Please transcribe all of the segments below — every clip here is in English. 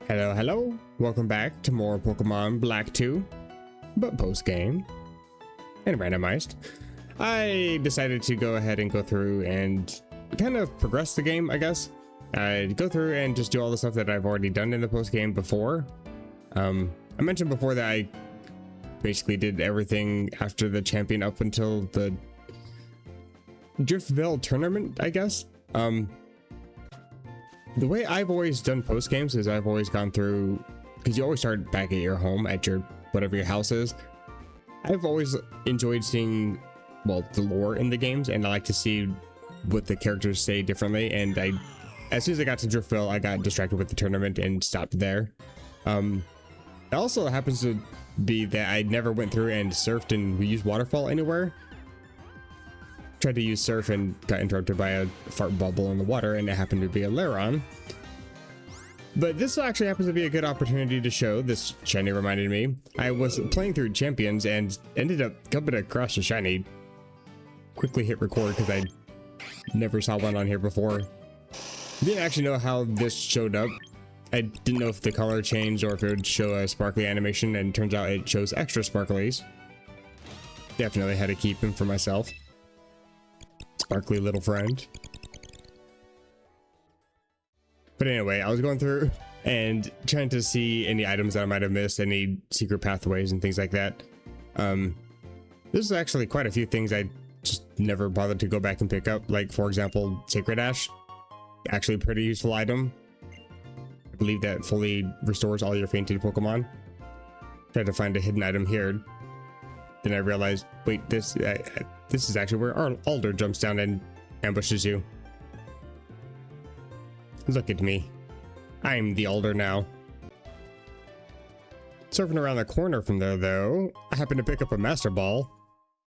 Hello, hello. Welcome back to more Pokemon Black 2, but post-game and randomized. I decided to go ahead and go through and kind of progress the game, I guess. Go through and just do all the stuff that I've already done in the post-game before. I mentioned before that I basically did everything after the champion up until the Driftville tournament, I guess. The way I've always done post games is I've always gone through, because you always start back at your home, at your whatever your house is. I've always enjoyed seeing, well, the lore in the games, and I like to see what the characters say differently. And as soon as I got to Driftville, I got distracted with the tournament and stopped there. It also happens to be that I never went through and surfed and used waterfall anywhere. Tried to use surf and got interrupted by a fart bubble in the water, and it happened to be a Lairon. But this actually happens to be a good opportunity to show. This shiny reminded me. I was playing through champions and ended up coming across a shiny. Quickly hit record because I never saw one on here before. Didn't actually know how this showed up. I didn't know if the color changed or if it would show a sparkly animation, and turns out it shows extra sparklies. Definitely had to keep him for myself. Sparkly little friend. But anyway, I was going through and trying to see any items that I might have missed, any secret pathways and things like that. There's actually quite a few things I just never bothered to go back and pick up. Like, for example, Sacred Ash. Actually a pretty useful item. I believe that fully restores all your fainted Pokemon. Tried to find a hidden item here. Then I realized, wait, this is actually where Alder jumps down and ambushes you. Look at me. I'm the Alder now. Surfing around the corner from there, though, I happen to pick up a Master Ball.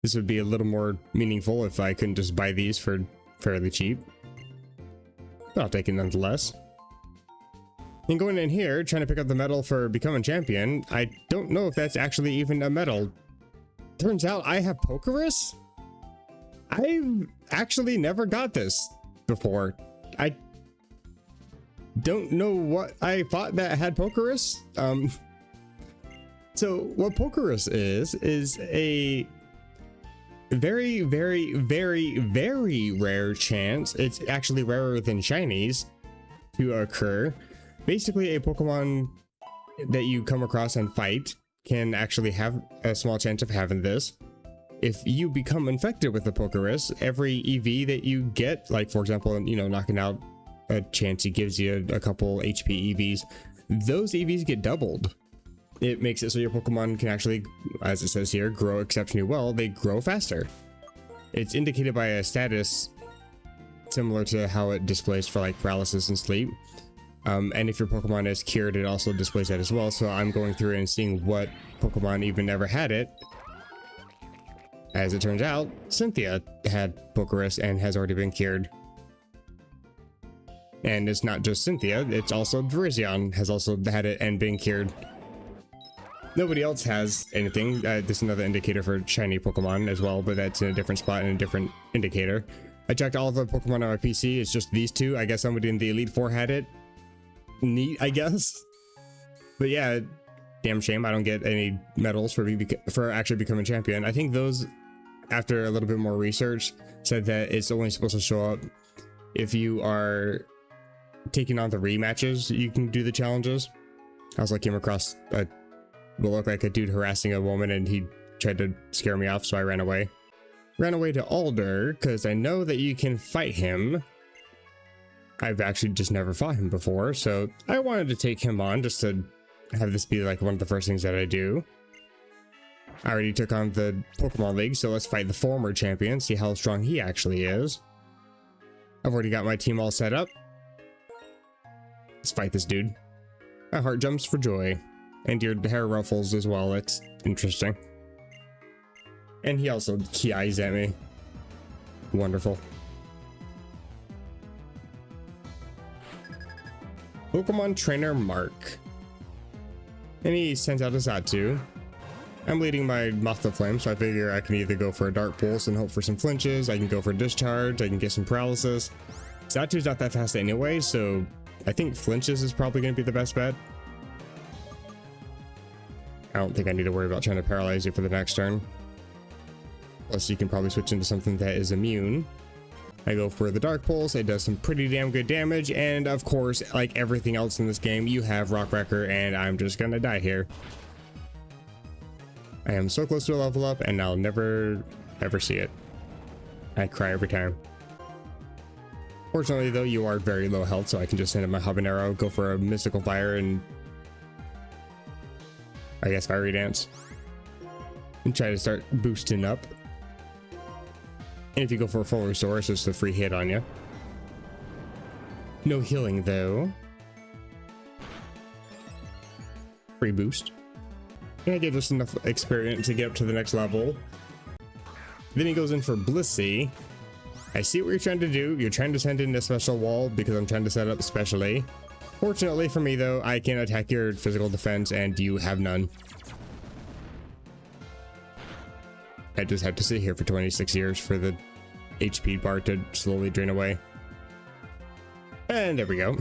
This would be a little more meaningful if I couldn't just buy these for fairly cheap. But I'll take it nonetheless. And going in here, trying to pick up the medal for becoming champion, I don't know if that's actually even a medal. Turns out I have Pokerus? I've actually never got this before. I don't know what I thought that had Pokerus. So what Pokerus is a very, very, very, very rare chance. It's actually rarer than shinies to occur. Basically, a Pokemon that you come across and fight can actually have a small chance of having this. If you become infected with the Pokerus, every EV that you get, like for example, you know, knocking out a chance, it gives you a couple HP EVs, those EVs get doubled. It makes it so your Pokemon can actually, as it says here, grow exceptionally well. They grow faster. It's indicated by a status similar to how it displays for like paralysis and sleep. And if your Pokemon is cured, it also displays that as well. So I'm going through and seeing what Pokemon even ever had it. As it turns out, Cynthia had Pokerus and has already been cured. And it's not just Cynthia, it's also Virizion has also had it and been cured. Nobody else has anything. This is another indicator for shiny Pokemon as well, but that's in a different spot and a different indicator. I checked all the Pokemon on my PC, it's just these two. I guess somebody in the Elite Four had it. Neat, I guess. But yeah, damn shame I don't get any medals for actually becoming champion. I think those, after a little bit more research, said that it's only supposed to show up if you are taking on the rematches. You can do the challenges. I also came across what looked like a dude harassing a woman, and he tried to scare me off, so I ran away. Ran away to Alder because I know that you can fight him. I've actually just never fought him before, so I wanted to take him on just to have this be like one of the first things that I do. I already took on the Pokemon League, so let's fight the former champion, see how strong he actually is. I've already got my team all set up. Let's fight this dude. My heart jumps for joy. And your hair ruffles as well, it's interesting. And he also key eyes at me. Wonderful. Pokemon Trainer Mark. And he sends out a Xatu. I'm leading my Moth to Flame, so I figure I can either go for a Dark Pulse and hope for some flinches, I can go for Discharge, I can get some paralysis. Xatu's not that fast anyway, so I think flinches is probably going to be the best bet. I don't think I need to worry about trying to paralyze you for the next turn. Plus, you can probably switch into something that is immune. I go for the Dark Pulse. It does some pretty damn good damage. And of course, like everything else in this game, you have Rock Wrecker, and I'm just gonna die here. I am so close to a level up, and I'll never, ever see it. I cry every time. Fortunately, though, you are very low health, so I can just send in my Habanero, go for a Mystical Fire, and I guess Fiery Dance. And try to start boosting up. And if you go for a full restore, it's just a free hit on you. No healing, though. Free boost. And I get just enough experience to get up to the next level. Then he goes in for Blissey. I see what you're trying to do. You're trying to send in a special wall because I'm trying to set up specially. Fortunately for me, though, I can attack your physical defense and you have none. I just have to sit here for 26 years for the HP bar to slowly drain away. And there we go.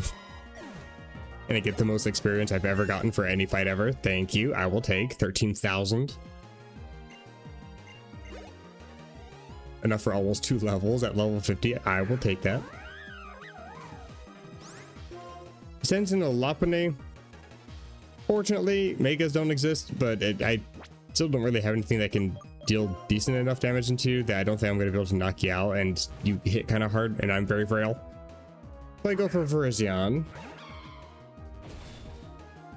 And I get the most experience I've ever gotten for any fight ever. Thank you. I will take 13,000. Enough for almost 2 levels at level 50. I will take that. Sends in a Lopunny. Fortunately, Megas don't exist, but I still don't really have anything that can deal decent enough damage into you that I don't think I'm going to be able to knock you out, and you hit kind of hard, and I'm very frail. So I go for Virizion.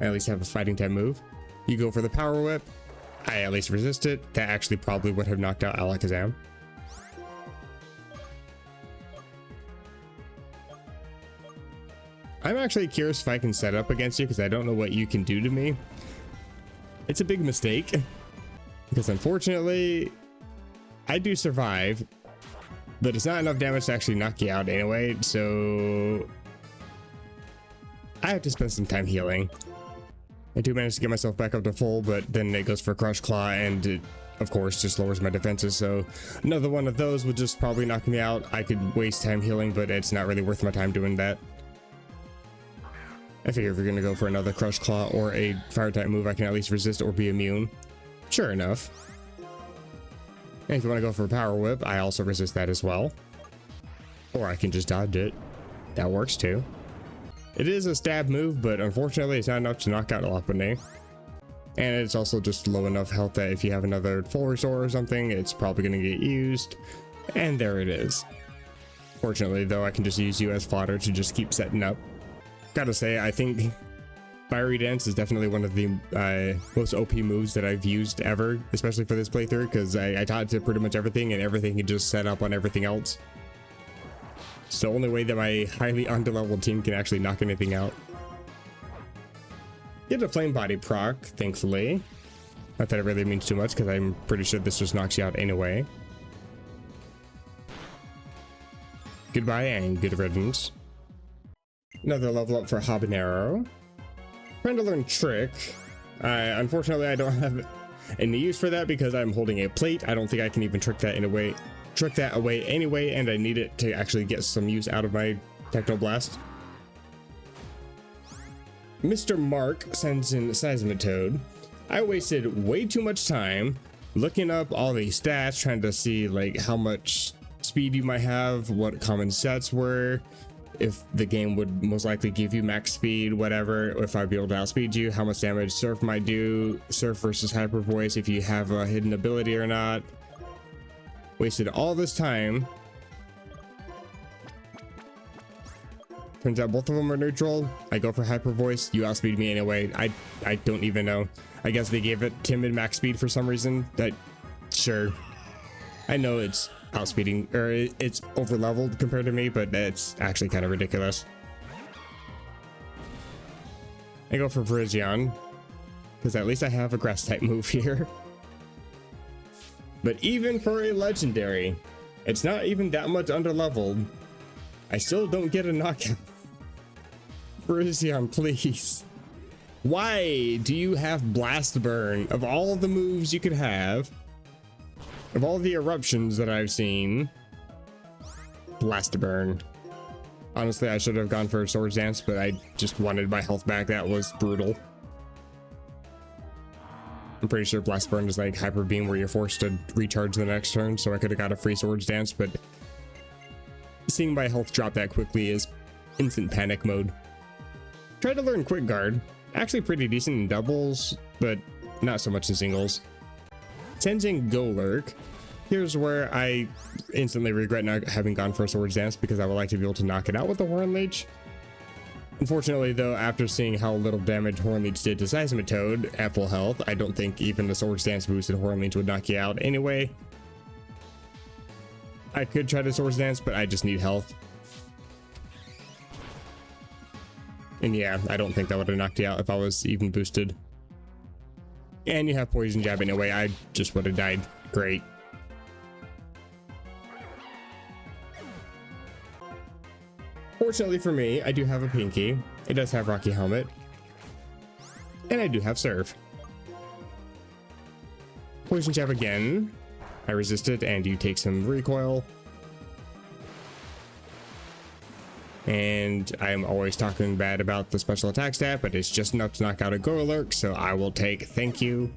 I at least have a fighting type move. You go for the Power Whip. I at least resist it. That actually probably would have knocked out Alakazam. I'm actually curious if I can set up against you because I don't know what you can do to me. It's a big mistake because unfortunately I do survive, but it's not enough damage to actually knock you out anyway, so I have to spend some time healing. I do manage to get myself back up to full, but then it goes for Crush Claw and it, of course, just lowers my defenses, so another one of those would just probably knock me out. I could waste time healing, but it's not really worth my time doing that. I figure if you're gonna go for another Crush Claw or a Fire type move, I can at least resist or be immune. Sure enough. And if you want to go for a Power Whip, I also resist that as well. Or I can just dodge it. That works too. It is a stab move, but unfortunately it's not enough to knock out Lopunny. And it's also just low enough health that if you have another full restore or something, it's probably gonna get used. And there it is. Fortunately though, I can just use you as fodder to just keep setting up. Gotta say, I think Fiery Dance is definitely one of the most OP moves that I've used ever, especially for this playthrough, because I taught it to pretty much everything, and everything can just set up on everything else. It's the only way that my highly underleveled team can actually knock anything out. Get a Flame Body proc, thankfully. Not that it really means too much, because I'm pretty sure this just knocks you out anyway. Goodbye and good riddance. Another level up for Habanero. Trying to learn Trick. Unfortunately, I don't have any use for that because I'm holding a plate. I don't think I can even trick that away anyway, and I need it to actually get some use out of my Techno Blast. Mr. Mark sends in Seismitoad. I wasted way too much time looking up all these stats, trying to see like how much speed you might have, what common sets were, if the game would most likely give you max speed, whatever, if I'd be able to outspeed you, how much damage Surf might do, Surf versus Hyper Voice, if you have a hidden ability or not. Wasted all this time. Turns out both of them are neutral. I go for Hyper Voice, you outspeed me anyway. I don't even know. I guess they gave it timid max speed for some reason. Sure. I know it's outspeeding, or it's over leveled compared to me, but it's actually kind of ridiculous. I go for Virizion because at least I have a grass type move here. But even for a legendary, it's not even that much under leveled. I still don't get a knockout. Virizion, please. Why do you have Blast Burn? Of all the moves you could have, of all the eruptions that I've seen, Blast Burn. Honestly, I should have gone for a Swords Dance, but I just wanted my health back. That was brutal. I'm pretty sure Blast Burn is like Hyper Beam where you're forced to recharge the next turn, so I could have got a free Swords Dance, but seeing my health drop that quickly is instant panic mode. Tried to learn Quick Guard. Actually pretty decent in doubles, but not so much in singles. Tenzing Golurk. Here's where I instantly regret not having gone for a Swords Dance because I would like to be able to knock it out with the Horn Leech. Unfortunately though, after seeing how little damage Horn Leech did to Seismitoad at full health, I don't think even the Swords Dance boosted Horn Leech would knock you out anyway. I could try to Swords Dance, but I just need health. And yeah, I don't think that would have knocked you out if I was even boosted. And you have Poison Jab anyway, I just would have died. Great. Fortunately for me, I do have a Pinky. It does have Rocky Helmet. And I do have Serve. Poison Jab again. I resist it, and you take some recoil. And I'm always talking bad about the special attack stat, but it's just enough to knock out a Golurk, so I will take thank you.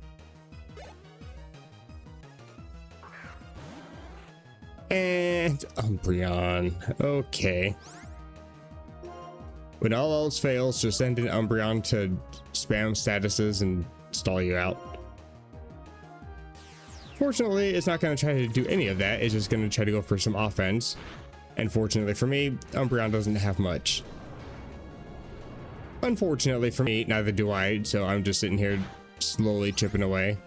And Umbreon. Okay. When all else fails, just send an Umbreon to spam statuses and stall you out. Fortunately, it's not going to try to do any of that. It's just going to try to go for some offense. And fortunately for me, Umbreon doesn't have much. Unfortunately for me, neither do I, so I'm just sitting here slowly chipping away,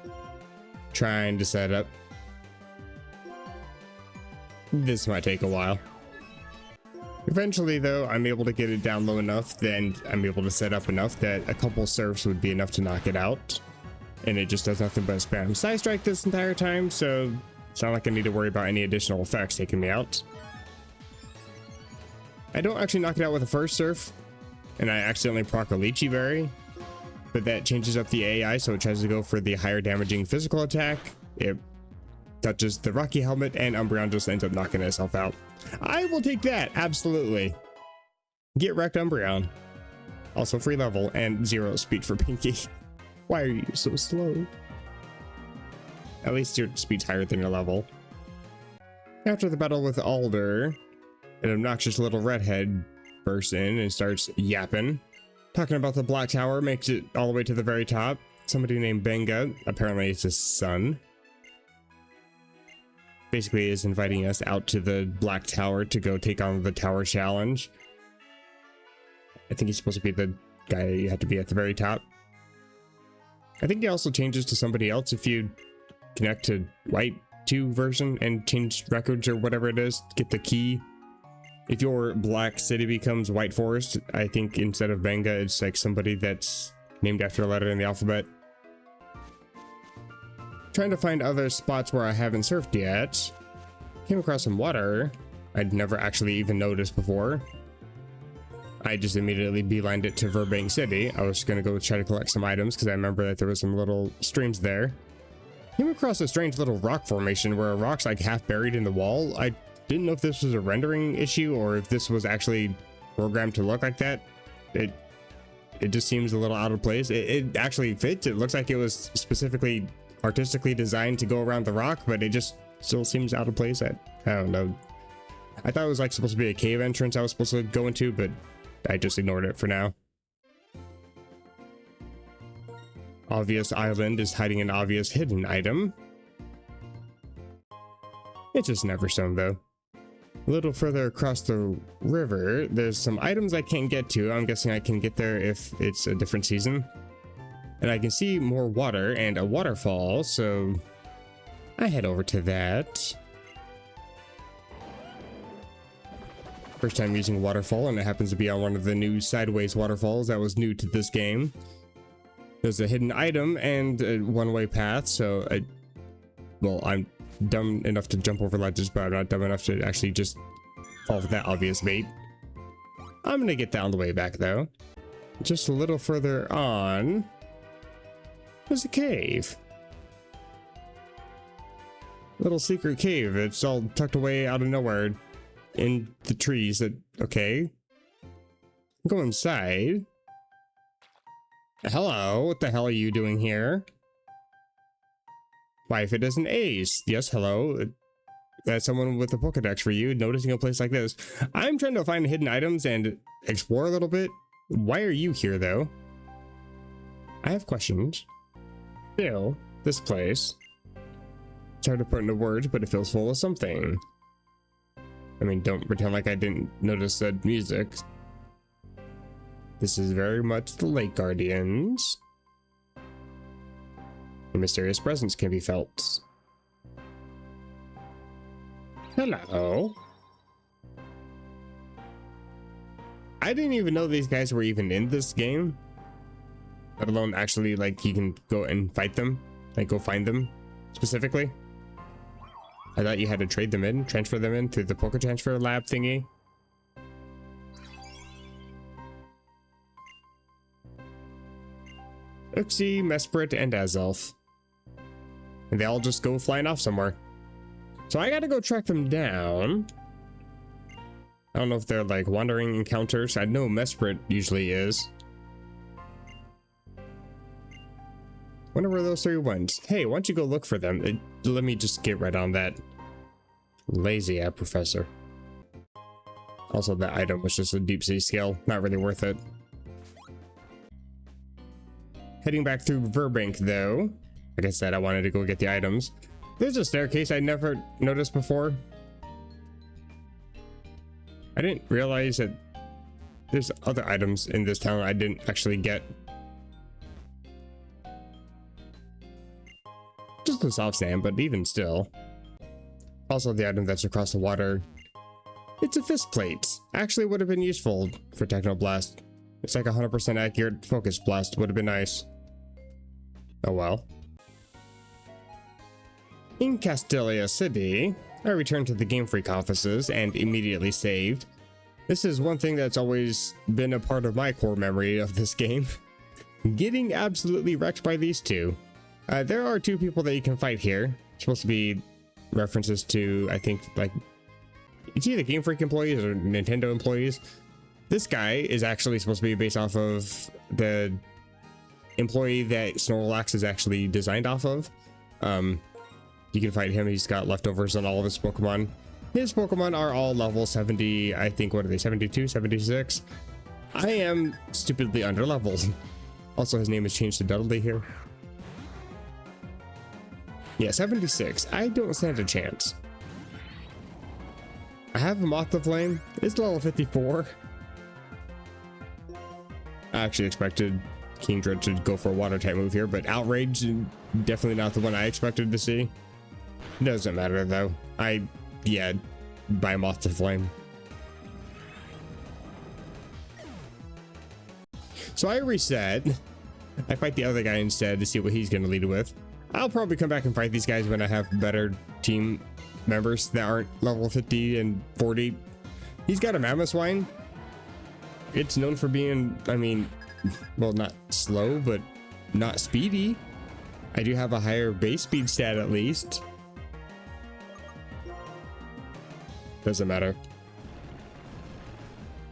trying to set up. This might take a while. Eventually though, I'm able to get it down low enough, then I'm able to set up enough that a couple surfs would be enough to knock it out. And it just does nothing but spam Side Strike this entire time, so it's not like I need to worry about any additional effects taking me out. I don't actually knock it out with the first surf, and I accidentally proc a Lychee Berry, but that changes up the AI, so it tries to go for the higher damaging physical attack. It touches the Rocky Helmet, and Umbreon just ends up knocking itself out. I will take that, absolutely. Get wrecked, Umbreon. Also free level and 0 speed for Pinky. Why are you so slow? At least your speed's higher than your level. After the battle with Alder, an obnoxious little redhead bursts in and starts yapping. Talking about the Black Tower, makes it all the way to the very top. Somebody named Benga, apparently it's his son, basically is inviting us out to the Black Tower to go take on the Tower Challenge. I think he's supposed to be the guy you have to be at the very top. I think he also changes to somebody else if you connect to White 2 version and change records or whatever it is, get the key. If your Black City becomes White Forest, I think instead of Benga, it's like somebody that's named after a letter in the alphabet. Trying to find other spots where I haven't surfed yet. Came across some water I'd never actually even noticed before. I just immediately beelined it to Verbank City. I was gonna go try to collect some items because I remember that there was some little streams there. Came across a strange little rock formation where a rock's like half buried in the wall. I didn't know if this was a rendering issue or if this was actually programmed to look like that. It just seems a little out of place. It actually fits. It looks like it was specifically artistically designed to go around the rock, but it just still seems out of place. I don't know. I thought it was like supposed to be a cave entrance I was supposed to go into, but I just ignored it for now. Obvious Island is hiding an obvious hidden item. It's just Neverstone though. A little further across the river, there's some items I can't get to. I'm guessing I can get there if it's a different season. And I can see more water and a waterfall, so I head over to that. First time using a waterfall, and it happens to be on one of the new sideways waterfalls that was new to this game. There's a hidden item and a one-way path, so well, I'm dumb enough to jump over ledges, but I'm not dumb enough to actually just fall for that obvious bait. I'm gonna get that on the way back though. Just a little further on, there's a cave. Little secret cave. It's all tucked away out of nowhere in the trees. Okay. Go inside. Hello, what the hell are you doing here? Why, if it isn't Ace? Yes, hello. That's someone with a Pokedex for you, noticing a place like this. I'm trying to find hidden items and explore a little bit. Why are you here, though? I have questions. Still, this place. It's hard to put into words, but it feels full of something. I mean, don't pretend like I didn't notice the music. This is very much the Lake Guardians. A mysterious presence can be felt. Hello. I didn't even know these guys were even in this game. Let alone actually, like, you can go and fight them. Like, go find them, specifically. I thought you had to trade them in, transfer them in through the Poke Transfer Lab thingy. Uxie, Mesprit, and Azelf. And they all just go flying off somewhere. So I gotta go track them down. I don't know if they're like wandering encounters. I know Mesprit usually is. Wonder where those three went. Hey, why don't you go look for them? Let me just get right on that. Lazy app, Professor. Also, that item was just a deep sea skill. Not really worth it. Heading back through Burbank, though. Like I said, I wanted to go get the items. There's a staircase I never noticed before. I didn't realize that there's other items in this town I didn't actually get. Just the soft sand, but even still. Also, the item that's across the water. It's a fist plate. Actually would have been useful for Technoblast. It's like 100% accurate focus blast. Would have been nice. Oh well. In Castelia City, I returned to the Game Freak offices and immediately saved. This is one thing that's always been a part of my core memory of this game. Getting absolutely wrecked by these two. There are two people that you can fight here. It's supposed to be references to, I think, like, it's either Game Freak employees or Nintendo employees. This guy is actually supposed to be based off of the employee that Snorlax is actually designed off of. You can fight him. He's got leftovers on all of his Pokemon. His Pokemon are all level 70, I think, what are they, 72, 76? I am stupidly under-leveled. Also, his name is changed to Dudley here. Yeah, 76. I don't stand a chance. I have a Moth of Flame. It's level 54. I actually expected Kingdra to go for a water type move here, but Outrage, definitely not the one I expected to see. Doesn't matter though. Yeah, buy Moth to Flame. So I reset. I fight the other guy instead to see what he's gonna lead with. I'll probably come back and fight these guys when I have better team members that aren't level 50 and 40. He's got a Mamoswine. It's known for being, I mean, well, not slow, but not speedy. I do have a higher base speed stat at least. Doesn't matter.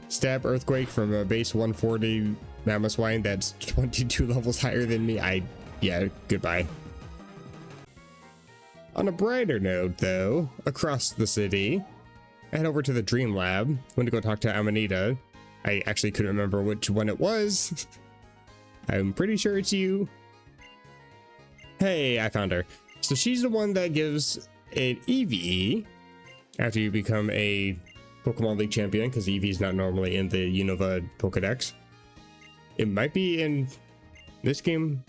Stab Earthquake from a base 140 Mamoswine that's 22 levels higher than me. Yeah, goodbye. On a brighter note, though, across the city, I head over to the Dream Lab. Went to go talk to Amanita. I actually couldn't remember which one it was. I'm pretty sure it's you. Hey, I found her. So she's the one that gives an EV after you become a Pokemon League champion, because EV is not normally in the Unova Pokedex. It might be in this game.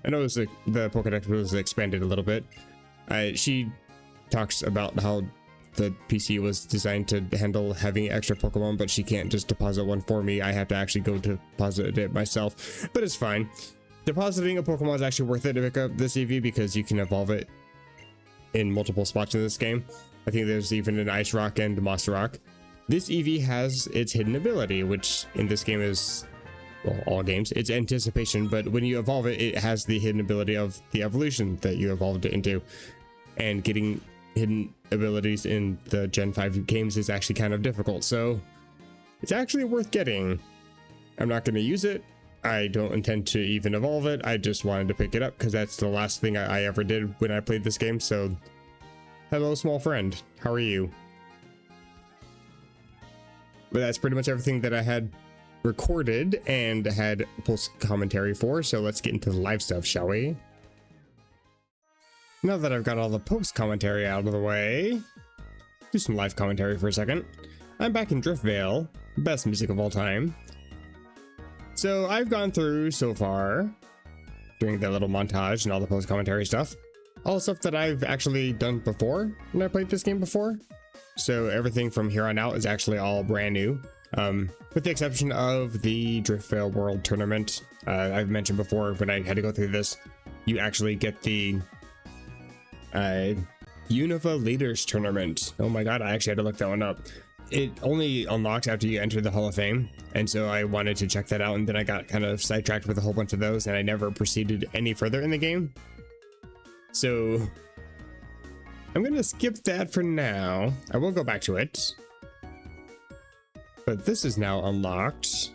I know the Pokedex was expanded a little bit. She talks about how the PC was designed to handle having extra Pokemon, but she can't just deposit one for me. I have to actually go deposit it myself, but it's fine. Depositing a Pokemon is actually worth it to pick up this EV because you can evolve it in multiple spots in this game. I think there's even an Ice Rock and Monster Rock. This EV has its hidden ability, which in this game is, well, all games, it's Anticipation, but when you evolve it, it has the hidden ability of the evolution that you evolved it into. And getting hidden abilities in the Gen 5 games is actually kind of difficult, so it's actually worth getting. I'm not going to use it. I don't intend to even evolve it. I just wanted to pick it up because that's the last thing I ever did when I played this game. So, hello, small friend. How are you? But that's pretty much everything that I had recorded and had post commentary for. So let's get into the live stuff, shall we? Now that I've got all the post commentary out of the way, do some live commentary for a second. I'm back in Driftvale, best music of all time. So I've gone through so far, doing the little montage and all the post commentary stuff, all the stuff that I've actually done before when I played this game before. So everything from here on out is actually all brand new, with the exception of the Driftvale World Tournament. I've mentioned before when I had to go through this, you actually get the Unova Leaders Tournament. Oh my god, I actually had to look that one up. It only unlocks after you enter the Hall of Fame, and so I wanted to check that out, and then I got kind of sidetracked with a whole bunch of those, and I never proceeded any further in the game. So I'm gonna skip that for now. I will go back to it. But this is now unlocked.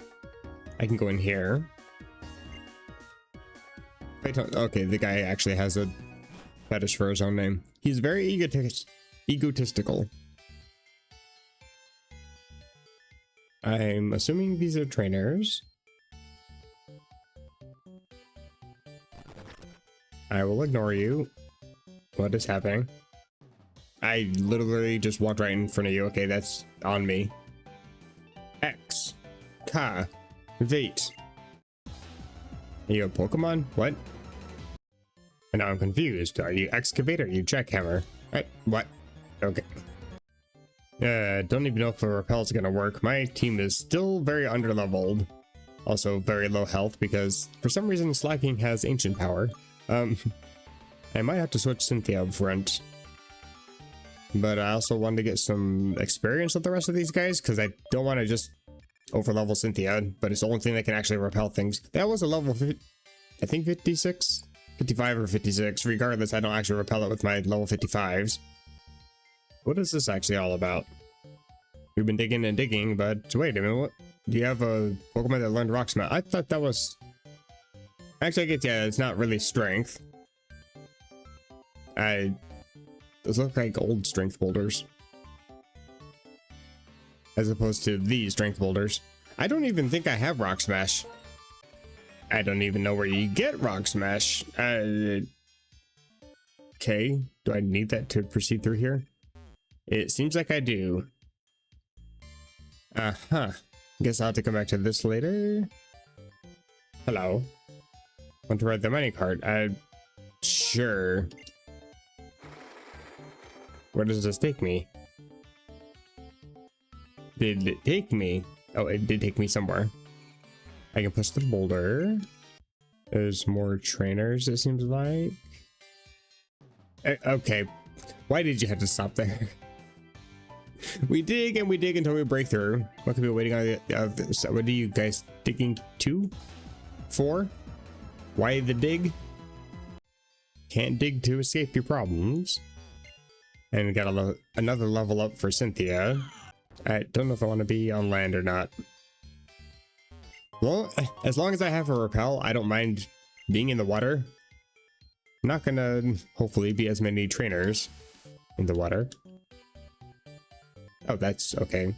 I can go in here. Wait, okay, the guy actually has a fetish for his own name. He's very egotistical. I'm assuming these are trainers. I will ignore you. What is happening? I literally just walked right in front of you. Okay, that's on me. X. Ka. Vate. Are you a Pokemon? What? And now I'm confused. Are you Excavator? Are you Jackhammer? Right, what? Okay. Don't even know if the repel is gonna work. My team is still very underleveled. Also very low health because for some reason Slacking has ancient power. I might have to switch Cynthia up front. But I also wanted to get some experience with the rest of these guys because I don't want to just overlevel Cynthia, but it's the only thing that can actually repel things. That was a level 50, I think 56? 55 or 56. Regardless, I don't actually repel it with my level 55s. What is this actually all about? We've been digging and digging, but wait a minute, what? Do you have a Pokemon that learned Rock Smash? I thought that was... Actually, I guess, yeah, it's not really strength. Those look like old strength boulders. As opposed to these strength boulders. I don't even think I have Rock Smash. I don't even know where you get Rock Smash. Okay, do I need that to proceed through here? It seems like I do. Uh-huh. Guess I'll have to come back to this later. Hello. Want to ride the minecart? Sure. Where does this take me? Did it take me? Oh, it did take me somewhere. I can push the boulder. There's more trainers, it seems like. Okay. Why did you have to stop there? We dig and we dig until we break through. What could be waiting on the... what are you guys digging to? For? Why the dig? Can't dig to escape your problems. And we got another level up for Cynthia. I don't know if I want to be on land or not. Well, as long as I have a repel, I don't mind being in the water. I'm not gonna, hopefully, be as many trainers in the water. Oh, that's okay.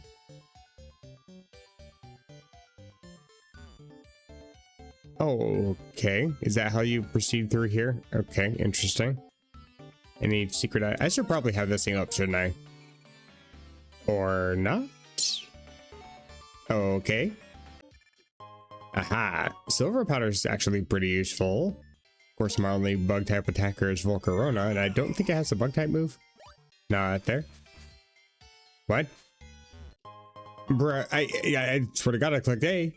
Oh, okay. Is that how you proceed through here? Okay, interesting. Any secret? I should probably have this thing up, shouldn't I? Or not? Okay. Aha. Silver powder is actually pretty useful. Of course, my only bug type attacker is Volcarona, and I don't think it has a bug type move. Not there. What? Bruh, I swear to God, I clicked A.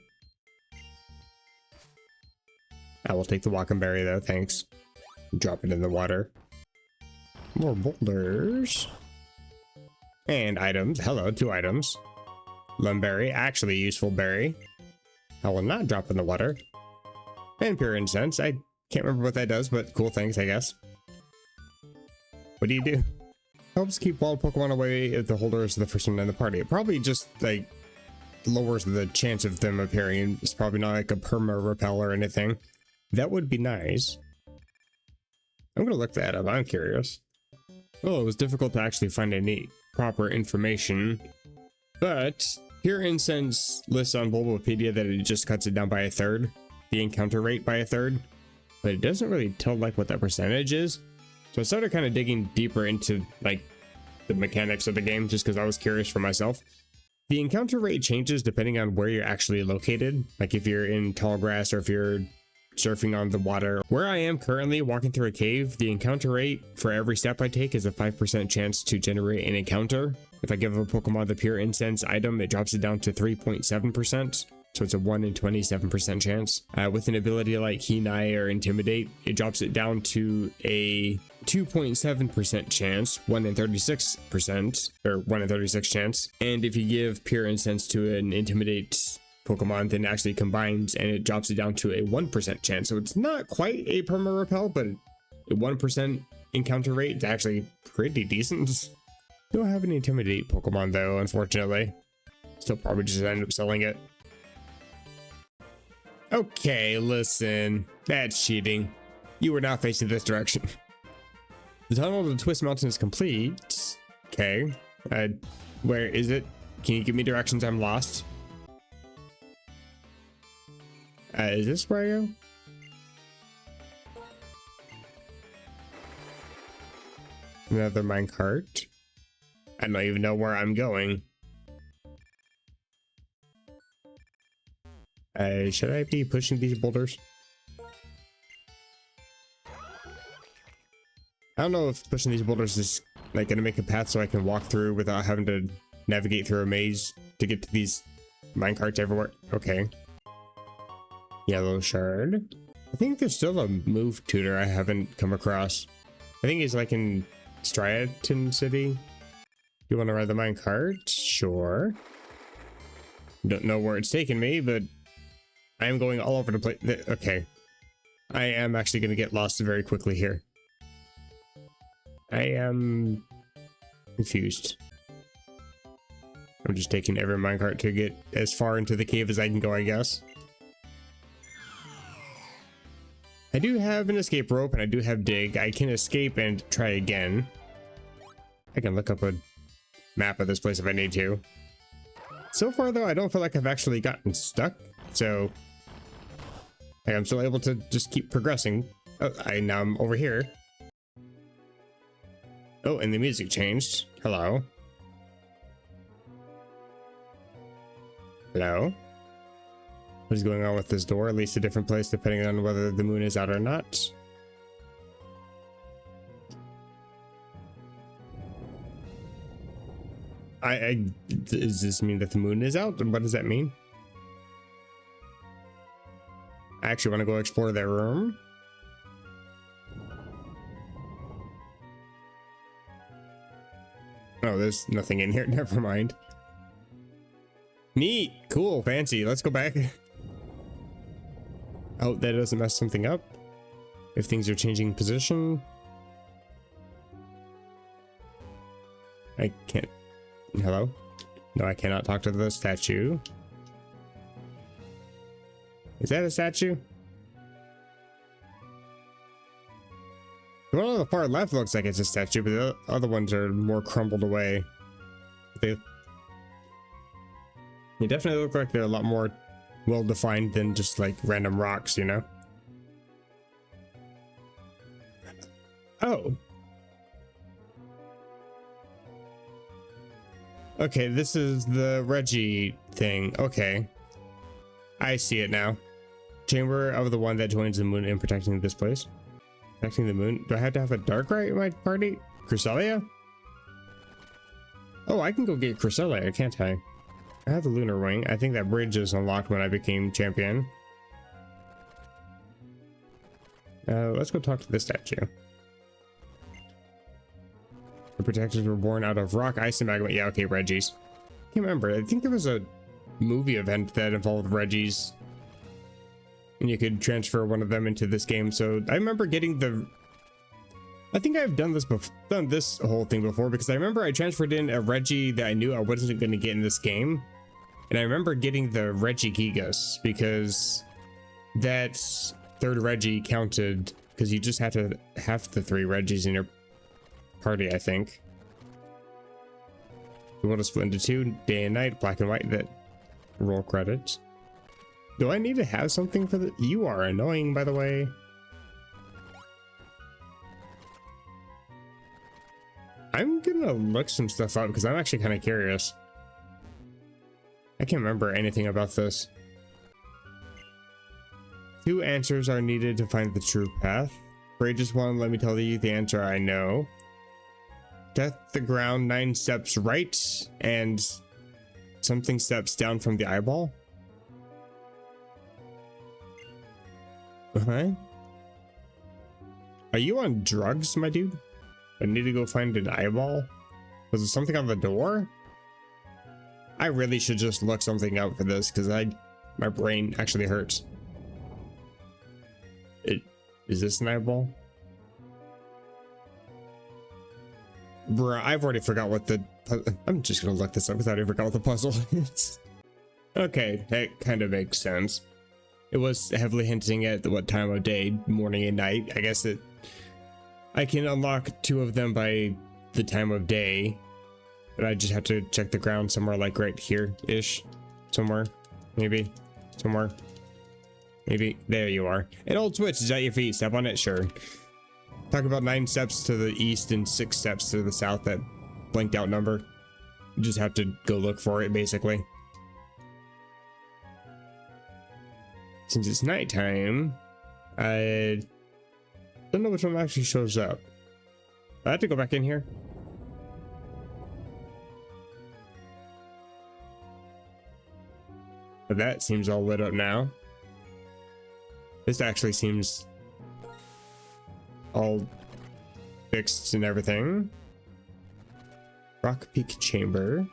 I will take the Wackenberry though, thanks. Drop it in the water. More boulders. And items. Hello, 2 items. Lumberry, actually useful berry. I will not drop in the water. And pure incense. I can't remember what that does, but cool things, I guess. What do you do? Helps keep wild Pokemon away if the holder is the first one in the party. It probably just, like, lowers the chance of them appearing. It's probably not like a perma repel or anything. That would be nice. I'm gonna look that up. I'm curious. Well, it was difficult to actually find any proper information, but Pure Incense lists on Bulbapedia that it just cuts it down by a third, the encounter rate by a third, but it doesn't really tell like what that percentage is. So I started kind of digging deeper into like the mechanics of the game just because I was curious for myself. The encounter rate changes depending on where you're actually located, like if you're in tall grass or if you're surfing on the water. Where I am currently walking through a cave, the encounter rate for every step I take is a 5% chance to generate an encounter. If I give a Pokemon the Pure Incense item, it drops it down to 3.7%. So it's a 1 in 27% chance. With an ability like Hinai or Intimidate, it drops it down to a 2.7% chance, 1 in 36%, or 1 in 36 chance. And if you give Pure Incense to an Intimidate Pokemon, then it actually combines and it drops it down to a 1% chance. So it's not quite a perma repel, but a 1% encounter rate is actually pretty decent. Don't have an Intimidate Pokemon though, unfortunately. Still probably just end up selling it. Okay, listen, that's cheating. You were not facing this direction. The tunnel to the Twist Mountain is complete. Okay, where is it? Can you give me directions? I'm lost. Is this where I go? Another minecart. I don't even know where I'm going. Should I be pushing these boulders? I don't know if pushing these boulders is like gonna make a path so I can walk through without having to navigate through a maze to get to these minecarts everywhere. Okay. Yellow shard. I think there's still a move tutor I haven't come across. I think he's like in Striaton City. You want to ride the minecart? Sure. Don't know where it's taking me, but I am going all over the place. Okay. I am actually going to get lost very quickly here. I am confused. I'm just taking every minecart to get as far into the cave as I can go, I guess. I do have an escape rope and I do have dig. I can escape and try again. I can look up a map of this place if I need to. So far though, I don't feel like I've actually gotten stuck. So like, I'm still able to just keep progressing. Oh, now I'm over here. Oh, and the music changed. Hello. Hello. What is going on with this door? At least a different place depending on whether the moon is out or not. Does this mean that the moon is out? What does that mean? I actually want to go explore that room. Oh, there's nothing in here. Never mind. Neat. Cool. Fancy. Let's go back. Oh, that doesn't mess something up. If things are changing position. I can't. Hello? No, I cannot talk to the statue. Is that a statue? The one on the far left looks like it's a statue, but the other ones are more crumbled away. They definitely look like they're a lot more well-defined than just like random rocks, you know? Oh. Okay, this is the Reggie thing. Okay. I see it now. Chamber of the one that joins the moon in protecting this place. Protecting the moon? Do I have to have a Darkrai in my party? Cresselia? Oh, I can go get Cresselia, can't I? I have the Lunar Wing. I think that bridge is unlocked when I became champion. Let's go talk to this statue. The protectors were born out of rock, ice, and magma. Yeah, okay, Reggies. Can't remember. I think there was a movie event that involved Reggies. And you could transfer one of them into this game. So I remember getting the... I think I've done this whole thing before because I remember I transferred in a Reggie that I knew I wasn't going to get in this game. And I remember getting the Regigigas because that third Reggie counted, because you just have to have the 3 Reggies in your party, I think. We want to split into 2, day and night, black and white, that roll credits. Do I need to have something for the... You are annoying, by the way. I'm gonna look some stuff up because I'm actually kind of curious. I can't remember anything about this. 2 answers are needed to find the true path. Courageous one, let me tell you the answer I know. Death the ground 9 steps right and something steps down from the eyeball. Uh-huh. Are you on drugs, my dude? I need to go find an eyeball? Was it something on the door? I really should just look something up for this because my brain actually hurts. Is this an eyeball? Bruh, I've already forgot what the... I'm just gonna look this up because I already forgot what the puzzle is. Okay, that kind of makes sense. It was heavily hinting at what time of day, morning and night. I guess I can unlock 2 of them by the time of day, but I just have to check the ground somewhere like right here-ish. Somewhere, maybe, somewhere. Maybe, there you are. An old switch is at your feet, step on it, sure. Talk about 9 steps to the east and 6 steps to the south, that blanked out number. You just have to go look for it, basically. Since it's nighttime, I don't know which one actually shows up. I have to go back in here. But that seems all lit up now. This actually seems all fixed and everything. Rock Peak Chamber.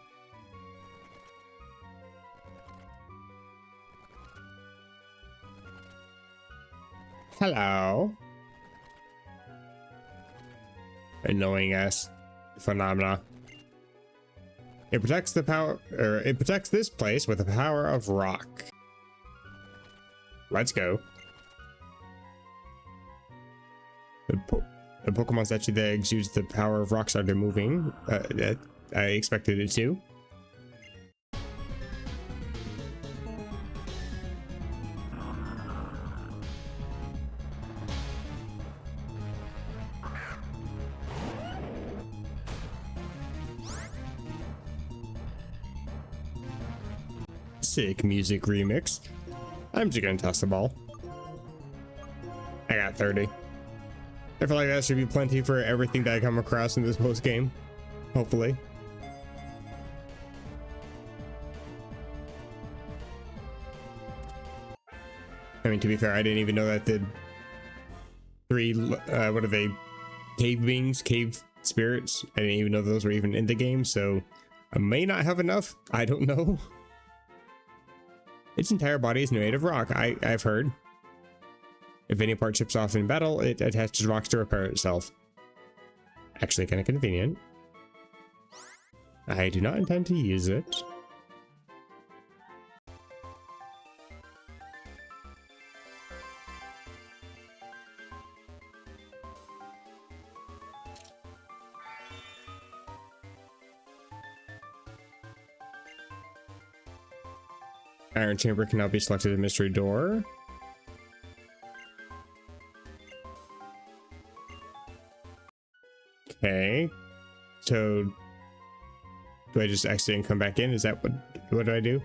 Hello. Annoying ass phenomena. It protects the power, or it protects this place with the power of rock. Let's go. The Pokemon statue that exudes the power of rock started moving. I expected it to. Sick music remix. I'm just gonna toss the ball. I got 30. I feel like that should be plenty for everything that I come across in this post game. Hopefully. I mean, to be fair, I didn't even know that the 3, what are they? Cave beings, cave spirits. I didn't even know those were even in the game, so I may not have enough. I don't know. Its entire body is made of rock, I've heard. If any part chips off in battle, it attaches rocks to repair itself. Actually, kind of convenient. I do not intend to use it. Iron Chamber can now be selected a mystery door. Okay. So do I just exit and come back in? Is that what do I do?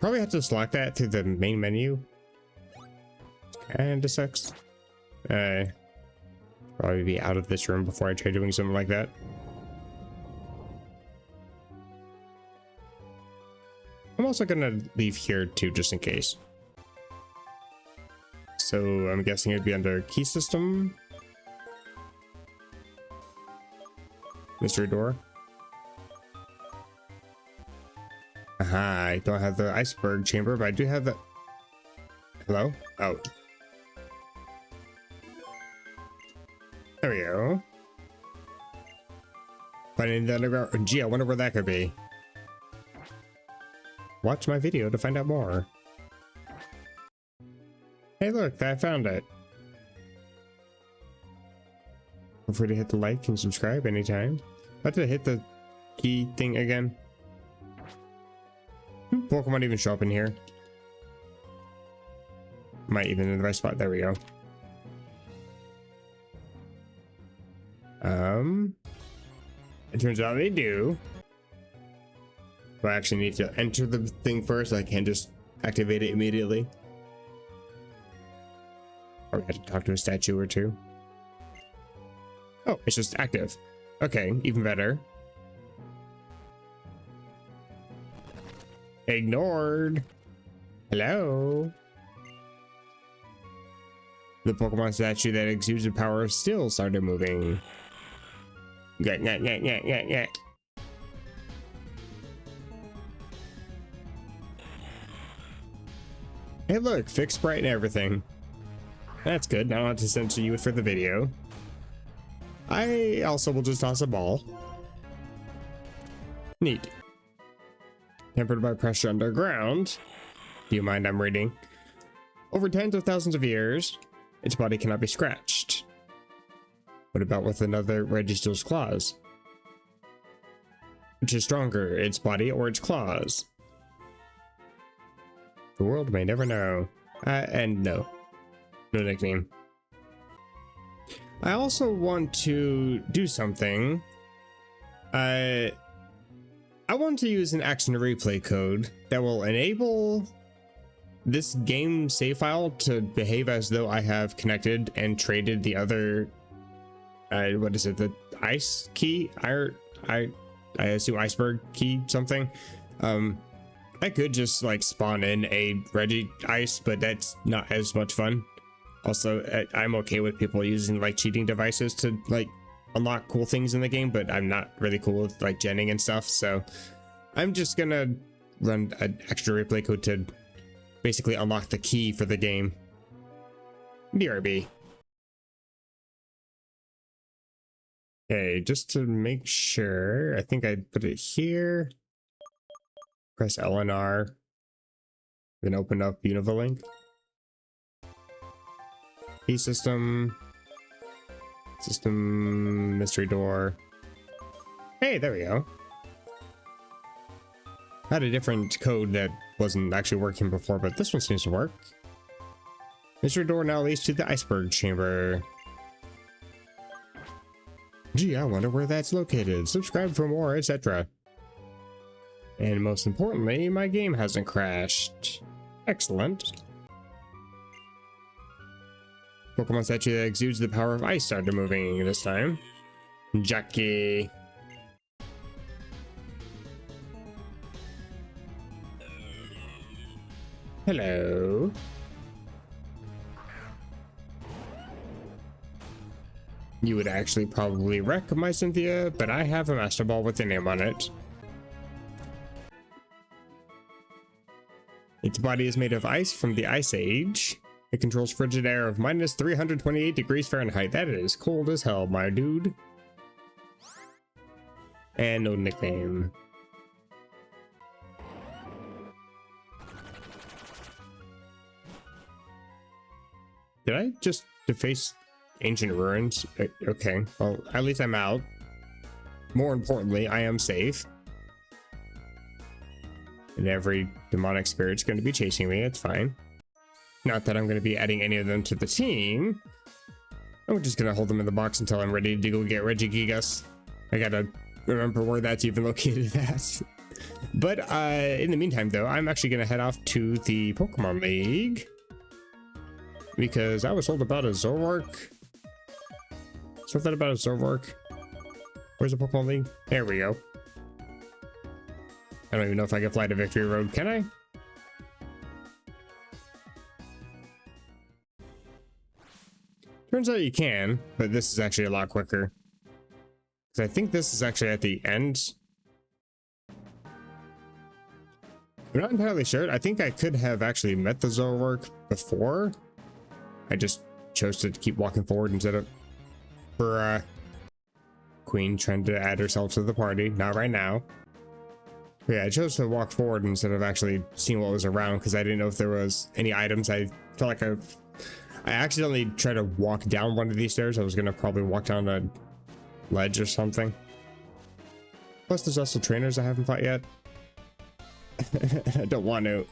Probably have to select that through the main menu. Kinda sucks. Probably be out of this room before I try doing something like that. I'm also gonna leave here too, just in case. So I'm guessing it'd be under key system. Mystery door. Aha, I don't have the iceberg chamber, but I do have the... Hello? Oh. There we go. Finding the underground... Gee, I wonder where that could be. watch my video to find out more. Hey look, I found it. Feel free to hit the like and subscribe anytime. About to hit the key thing again. Do Pokemon even show up in here? Might even in the right spot. There we go. It turns out they do. So I actually need to enter the thing first. I can't just activate it immediately. Or I have to talk to a statue or two. Oh, it's just active. Okay, even better. Ignored. Hello. The Pokemon statue that exudes the power of steel started moving. Yeah. Hey look, fixed sprite and everything. That's good. Now I don't have to censor you for the video. I also will just toss a ball. Neat. Tempered by pressure underground. Do you mind I'm reading? Over tens of thousands of years, its body cannot be scratched. What about with another Registeel's claws? Which is stronger, its body or its claws? The world may never know. And no. No nickname. I also want to do something. I want to use an action replay code that will enable this game save file to behave as though I have connected and traded the other, what is it, the ice key? I assume iceberg key something. I could just like spawn in a Regi ice, but that's not as much fun. Also, I'm okay with people using like cheating devices to like unlock cool things in the game, but I'm not really cool with like genning and stuff. So I'm just gonna run an extra replay code to basically unlock the key for the game. BRB. Okay, just to make sure, I think I put it here. Press L and R, then open up Unova link. Key system, mystery door. Hey, there we go. I had a different code that wasn't actually working before, but this one seems to work. Mystery door now leads to the iceberg chamber. Gee, I wonder where that's located. Subscribe for more, etc. And most importantly, my game hasn't crashed. Excellent. Pokemon statue that exudes the power of ice started moving this time. Jackie. Hello. You would actually probably wreck my Cynthia, but I have a Master Ball with your name on it. Its body is made of ice from the Ice Age. It controls frigid air of minus 328 degrees Fahrenheit. That is cold as hell, my dude. And no nickname. Did I just deface ancient ruins? Okay, well, at least I'm out. More importantly, I am safe. And every demonic spirit's going to be chasing me. It's fine. Not that I'm going to be adding any of them to the team. I'm just going to hold them in the box until I'm ready to go get Regigigas. I got to remember where that's even located at. But in the meantime, though, I'm actually going to head off to the Pokemon League. Because I was told about a Zoroark. Something about a Zoroark. Where's the Pokemon League? There we go. I don't even know if I can fly to Victory Road. Can I? Turns out you can, but this is actually a lot quicker. Because I think this is actually at the end. I'm not entirely sure. I think I could have actually met the Zoroark before. I just chose to keep walking forward instead of for Queen trying to add herself to the party. Not right now. Yeah, I chose to walk forward instead of actually seeing what was around because I didn't know if there was any items. I felt like I accidentally tried to walk down one of these stairs. I was gonna probably walk down a ledge or something. Plus, there's also trainers I haven't fought yet. I don't want to.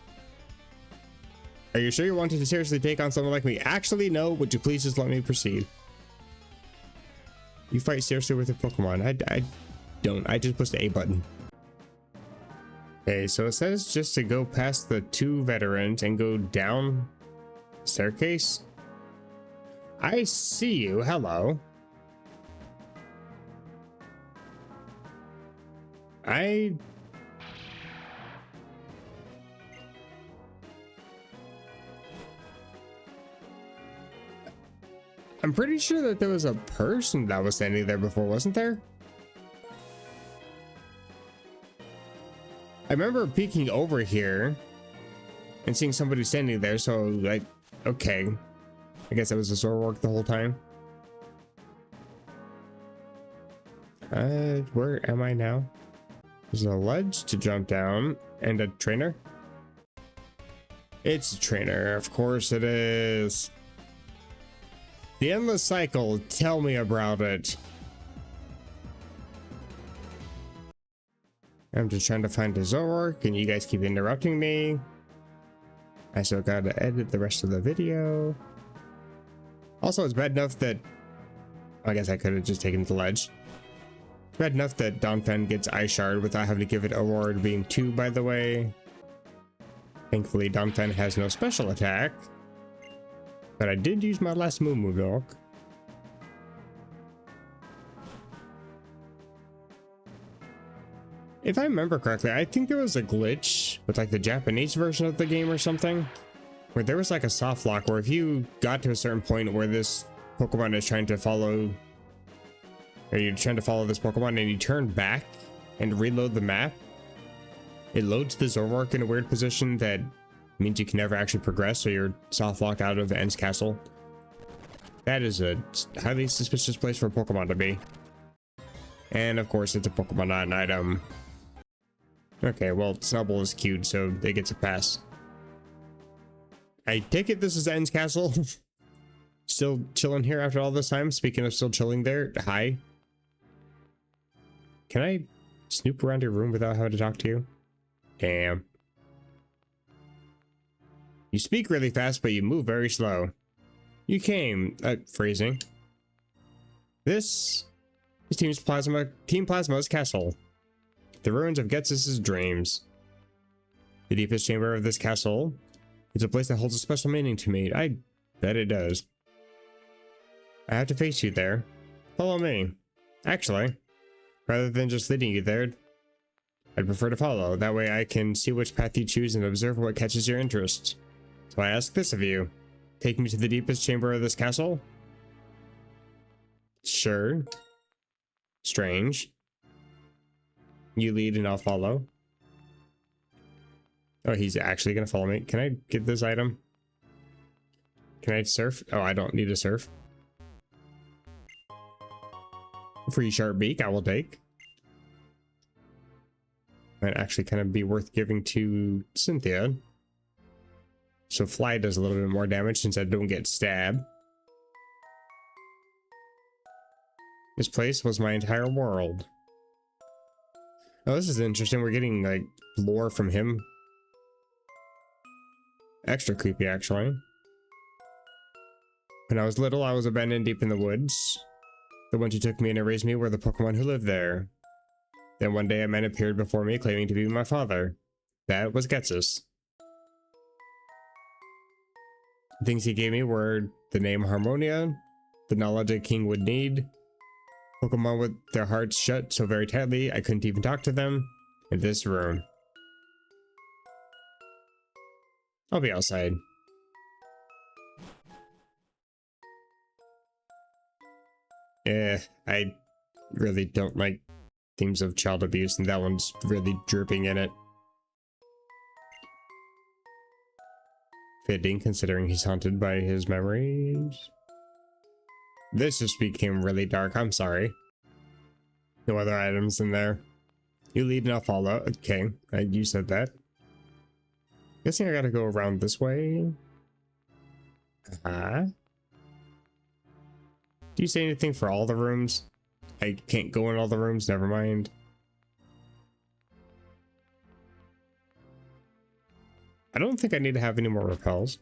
Are you sure you wanted to seriously take on someone like me? Actually, no. Would you please just let me proceed? You fight seriously with your Pokemon. I don't. I just pushed the A button. Okay, so it says just to go past the 2 veterans and go down the staircase. I see you. Hello. I'm pretty sure that there was a person that was standing there before, wasn't there? I remember peeking over here and seeing somebody standing there, so like, okay. I guess that was a Zoroark the whole time. Where am I now? There's a ledge to jump down and a trainer. It's a trainer, of course it is. The endless cycle, tell me about it. I'm just trying to find a Zoroark and you guys keep interrupting me. I still gotta edit the rest of the video. Also, it's bad enough that I guess I could have just taken the ledge. It's bad enough that Donphan gets Ice Shard without having to give it Award being 2, by the way. Thankfully, Donphan has no special attack. But I did use my last Moo Moo Milk. If I remember correctly, I think there was a glitch with like the Japanese version of the game or something, where there was like a soft lock where if you got to a certain point where this Pokemon is trying to follow, or you're trying to follow this Pokemon and you turn back and reload the map, it loads the Zoroark in a weird position that means you can never actually progress, so you're soft locked out of End's Castle. That is a highly suspicious place for a Pokemon to be. And of course, it's a Pokemon, not an item. Okay, well, Snubbull is cute, so it gets a pass. I take it this is End's Castle. Still chilling here after all this time. Speaking of still chilling there, hi. Can I snoop around your room without having to talk to you? Damn. You speak really fast, but you move very slow. You came, phrasing. This is Team Plasma's castle. The ruins of Ghetsis' dreams. The deepest chamber of this castle is a place that holds a special meaning to me. I bet it does. I have to face you there. Follow me. Actually, rather than just leading you there, I'd prefer to follow. That way I can see which path you choose and observe what catches your interest. So I ask this of you. Take me to the deepest chamber of this castle? Sure. Strange. You lead and I'll follow. Oh, he's actually gonna follow me. Can I get this item? Can I surf? Oh, I don't need to surf. Free sharp beak, I will take. Might actually kind of be worth giving to Cynthia. So fly does a little bit more damage since I don't get stabbed. This place was my entire world. Oh, this is interesting. We're getting like lore from him. Extra creepy, actually. When I was little, I was abandoned deep in the woods. The ones who took me and raised me were the Pokemon who lived there. Then one day a man appeared before me claiming to be my father. That was Ghetsis. The things he gave me were the name Harmonia, the knowledge a king would need, Pokemon with their hearts shut so very tightly I couldn't even talk to them, in this room. I'll be outside. I really don't like themes of child abuse, and that one's really dripping in it. Fitting, considering he's haunted by his memories. This just became really dark, I'm sorry. No other items in there. You lead and I'll follow. Okay, you said that. Guessing I gotta go around this way. Do you say anything for all the rooms? I can't go in all the rooms, never mind. I don't think I need to have any more repels.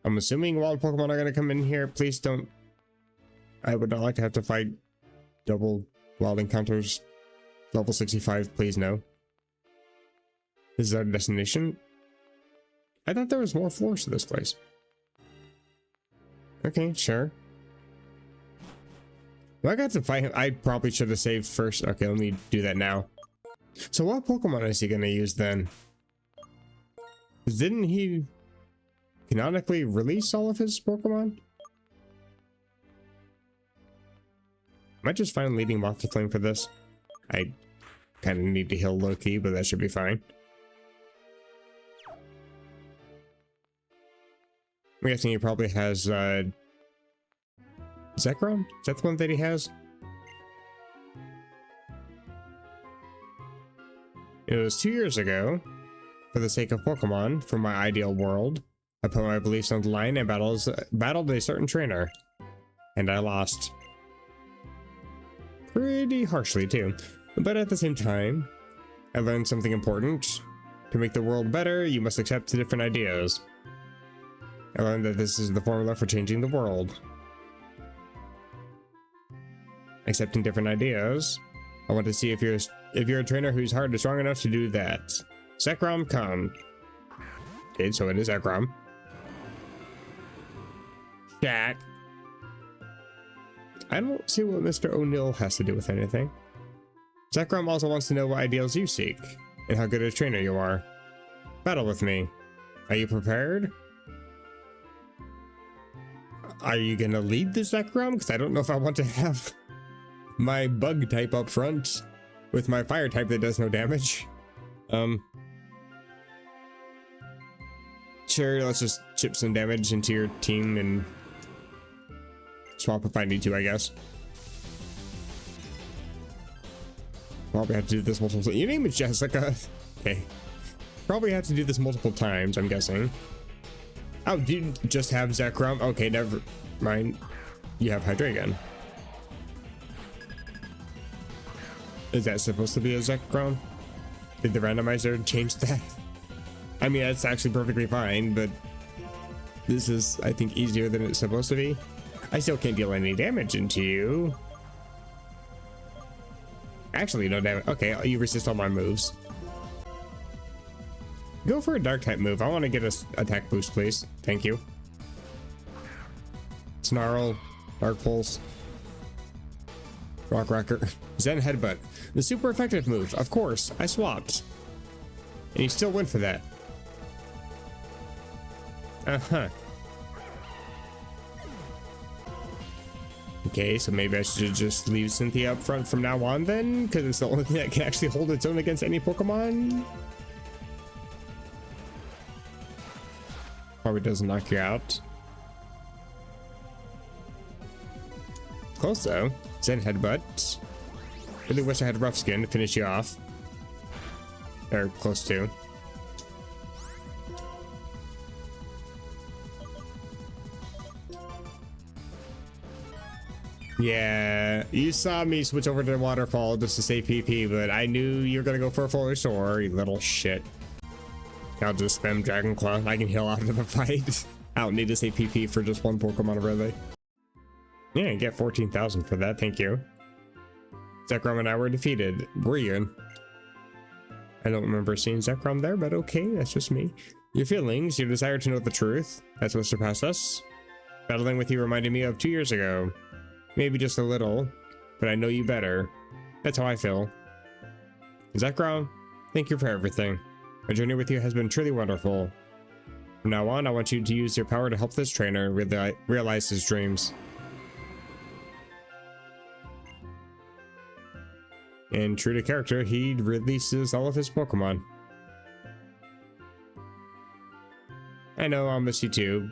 I'm assuming wild Pokemon are gonna come in here. Please don't. I would not like to have to fight double wild encounters. Level 65, please no. This is our destination. I thought there was more floors to this place. Okay, sure. Well, I got to fight him. I probably should have saved first. Okay, let me do that now. So what Pokemon is he gonna use then? Didn't he canonically release all of his Pokemon? Might just find leading Moth Flame for this. I kind of need to heal low-key, but that should be fine. I'm guessing he probably has Zekrom? Is that the one that he has? It was 2 years ago. For the sake of Pokemon, from my ideal world, I put my beliefs on the line and battled a certain trainer. And I lost. Pretty harshly too. But at the same time, I learned something important. To make the world better, you must accept different ideas. I learned that this is the formula for changing the world. Accepting different ideas. I want to see if you're a trainer whose heart is strong enough to do that. Zekrom, come. Okay, so it is Zekrom. Jack. I don't see what Mr. O'Neill has to do with anything. Zekrom also wants to know what ideals you seek, and how good a trainer you are. Battle with me. Are you prepared? Are you gonna lead the Zekrom? Because I don't know if I want to have my bug type up front with my fire type that does no damage. Sure, let's just chip some damage into your team and swap if I need to, I guess. Probably have to do this multiple times. Your name is Jessica. Okay. Probably have to do this multiple times, I'm guessing. Oh, do you just have Zekrom? Okay, never mind. You have Hydreigon. Is that supposed to be a Zekrom? Did the randomizer change that? I mean, that's actually perfectly fine, but this is, I think, easier than it's supposed to be. I still can't deal any damage into you. Actually, no damage. Okay, you resist all my moves. Go for a dark type move. I want to get a attack boost, please. Thank you. Snarl, Dark Pulse, Rock Rocker, Zen Headbutt. The super effective move. Of course, I swapped. And you still went for that. Uh-huh. Okay, so maybe I should just leave Cynthia up front from now on then, because it's the only thing that can actually hold its own against any Pokemon. Probably doesn't knock you out. Close though. Zen Headbutt. Really wish I had Rough Skin to finish you off. Or close to. Yeah, you saw me switch over to the waterfall just to save PP, but I knew you were gonna go for a full restore, you little shit. I'll just spam Dragon Claw. I can heal out of the fight. I don't need to save PP for just one Pokemon, really. Yeah, get 14,000 for that, thank you. Zekrom and I were defeated. Were you? I don't remember seeing Zekrom there, but okay, that's just me. Your feelings, your desire to know the truth, that's what surpassed us. Battling with you reminded me of 2 years ago. Maybe just a little, but I know you better. That's how I feel. Zekrom, thank you for everything. My journey with you has been truly wonderful. From now on, I want you to use your power to help this trainer realize his dreams. And true to character, he releases all of his Pokemon. I know I'll miss you too,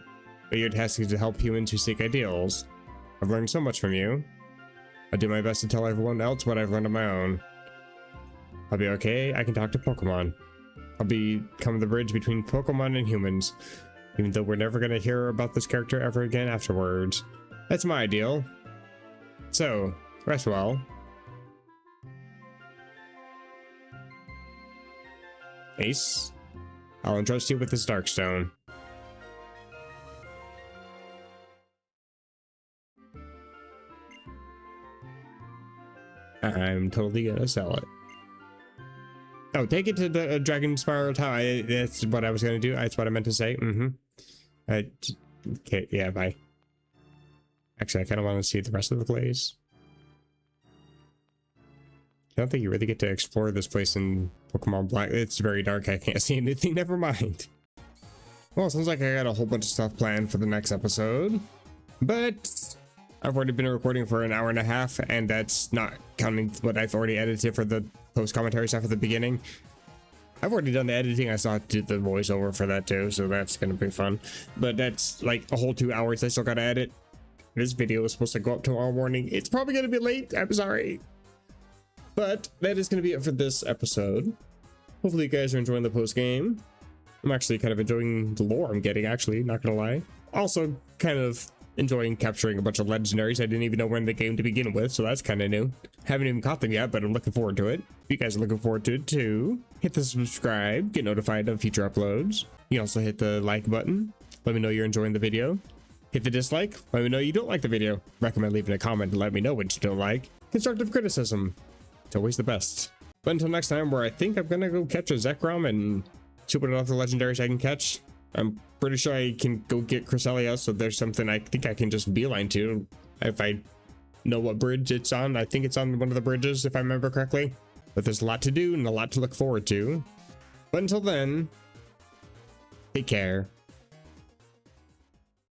but your task is to help humans who seek ideals. I've learned so much from you. I'll do my best to tell everyone else what I've learned on my own. I'll be okay. I can talk to Pokemon. I'll become the bridge between Pokemon and humans, even though we're never gonna hear about this character ever again afterwards. That's my ideal. So, rest well. Ace, I'll entrust you with this Darkstone. I'm totally gonna sell it. Oh, take it to the Dragon Spiral Tower. That's what I was gonna do. That's what I meant to say. Okay, yeah, bye. Actually, I kind of want to see the rest of the place. I don't think you really get to explore this place in Pokemon Black. It's very dark. I can't see anything. Never mind. Well, it sounds like I got a whole bunch of stuff planned for the next episode, but I've already been recording for an hour and a half, and that's not counting what I've already edited for the post-commentary stuff at the beginning. I've already done the editing. I still have to do the voiceover for that too, so that's gonna be fun. But that's like a whole 2 hours I still gotta edit. This video is supposed to go up tomorrow morning. It's probably gonna be late. I'm sorry. But that is gonna be it for this episode. Hopefully you guys are enjoying the post-game. I'm actually kind of enjoying the lore I'm getting, actually, not gonna lie. Also kind of enjoying capturing a bunch of legendaries I didn't even know were in the game to begin with, so that's kind of new. Haven't even caught them yet, but I'm looking forward to it. If you guys are looking forward to it too, hit the subscribe, get notified of future uploads. You can also hit the like button. Let me know you're enjoying the video. Hit the dislike. Let me know you don't like the video. Recommend leaving a comment to let me know what you don't like. Constructive criticism. It's always the best. But until next time, where I think I'm gonna go catch a Zekrom and see what other legendaries I can catch. I'm pretty sure I can go get Cresselia, so there's something I think I can just beeline to if I know what bridge it's on. I think it's on one of the bridges, if I remember correctly. But there's a lot to do and a lot to look forward to. But until then, take care.